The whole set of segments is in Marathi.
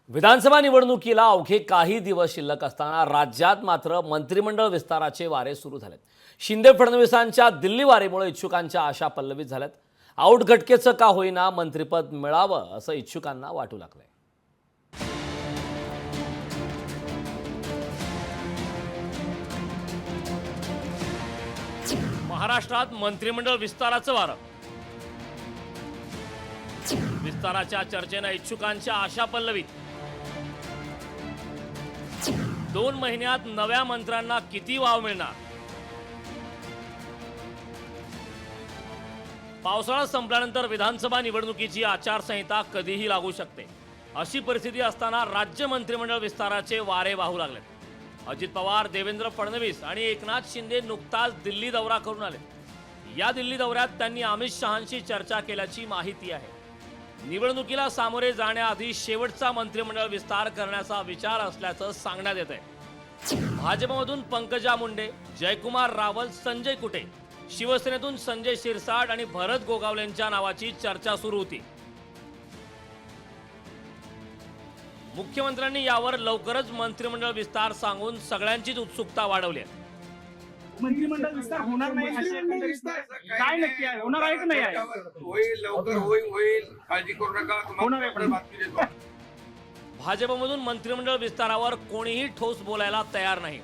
विधानसभा निवडणुकीला अवघे काही दिवस शिल्लक असताना राज्यात मात्र मंत्रिमंडळ विस्ताराचे वारे सुरू झालेत। शिंदे फडणवीसांच्या दिल्ली वारीमुळे इच्छुकांच्या आशा पल्लवित झाल्यात। आऊट घटकेचं का होईना मंत्रिपद मिळावं असं इच्छुकांना वाटू लागलंय। महाराष्ट्रात मंत्रिमंडळ विस्ताराचं वारं, विस्ताराच्या चर्चेने इच्छुकांच्या आशा पल्लवित। 2 महिन्यात नव्या मंत्र्यांना किती वाव मिळणार? पावसाळा संपल्यानंतर विधानसभा निवडणुकीची आचारसंहिता कधीही लागू शकते। अशी परिस्थिती असताना राज्य मंत्रिमंडळ विस्ताराचे वारे वाहू लागले। अजित पवार, देवेंद्र फडणवीस आणि एकनाथ शिंदे नुकताच दिल्ली दौरा करून आले। या दिल्ली दौऱ्यात त्यांनी अमित शहांशी चर्चा केल्याची माहिती आहे। निवडणुकीला सामोरे जाण्याआधी शेवटचा मंत्रिमंडळ विस्तार करण्याचा विचार असल्याचं सांगण्यात येत आहे। भाजपमधून पंकजा मुंडे, जयकुमार रावल, संजय कुटे, शिवसेनेतून संजय शिरसाट आणि भरत गोगावलेंच्या नावाची चर्चा सुरू होती। मुख्यमंत्र्यांनी यावर लवकरच मंत्रिमंडळ विस्तार सांगून सगळ्यांचीच उत्सुकता वाढवली आहे। मंत्रिमंडळ विस्तार होणार नाही असे काय नक्की आहे? होणार आहे की नाही आहे? होईल, लवकर होईल, काळजी करू नका, तुम्हाला बातमी देतो। भाजपमधून मंत्रिमंडळ विस्तारावर कोणीही ठोस बोलायला तयार नाही।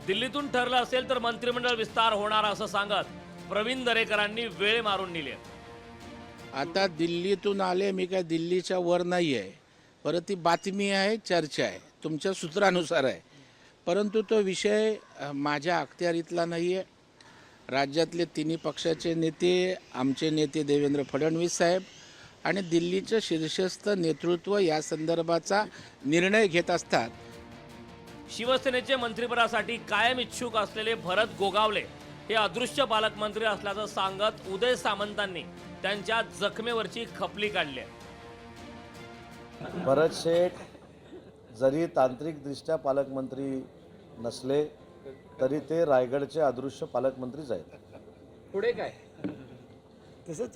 दिल्लीतून ठरलं असेल तर मंत्रिमंडळ विस्तार होणार असं सांगत प्रवीण दरेकरांनी वेळ मारून नेली। आता दिल्लीतून आले, मी काय दिल्लीच्या वर नाही आहे, परत ती बातमी आहे, चर्चा आहे, तुमच्या सूत्रानुसार आहे, परंतु तो विषय माझ्या अखत्यारीतला नाही आहे। राज्यातले तिन्ही पक्षाचे नेते, आमचे नेते देवेंद्र फडणवीस साहेब आणि दिल्लीचं शीर्षस्थ नेतृत्व या संदर्भाचा निर्णय घेत असतात। शिवसेनेचे मंत्रिपदासाठी कायम इच्छुक असलेले भरत गोगावले हे अदृश्य पालकमंत्री असल्याचं सांगत उदय सामंतांनी त्यांच्या जखमेवरची खपली काढली आहे। भरत शेठ जरी तांत्रिकदृष्ट्या पालकमंत्री नसले तरी ते रायगडचे अदृश्य पालकमंत्रीच आहेत। पुढे काय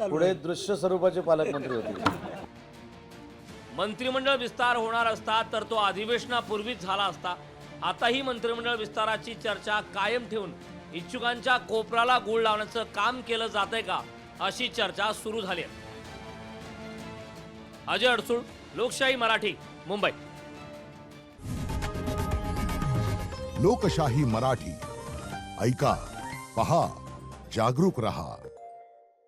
पुढे दृश्य स्वरूपाचे पालकमंत्री होते। मंत्रिमंडळ विस्तार होणार असता तर तो अधिवेशनापूर्वीच झाला असता। आताही मंत्रिमंडळ विस्ताराची चर्चा कायम ठेवून इच्छुकांच्या कोपराला गूळ लावण्याचं काम केलं जातंय का अशी चर्चा सुरू झाली आहे। अजय अडसूळ, लोकशाही मराठी, मुंबई। लोकशाही मराठी ऐका, पहा, जागरूक रहा।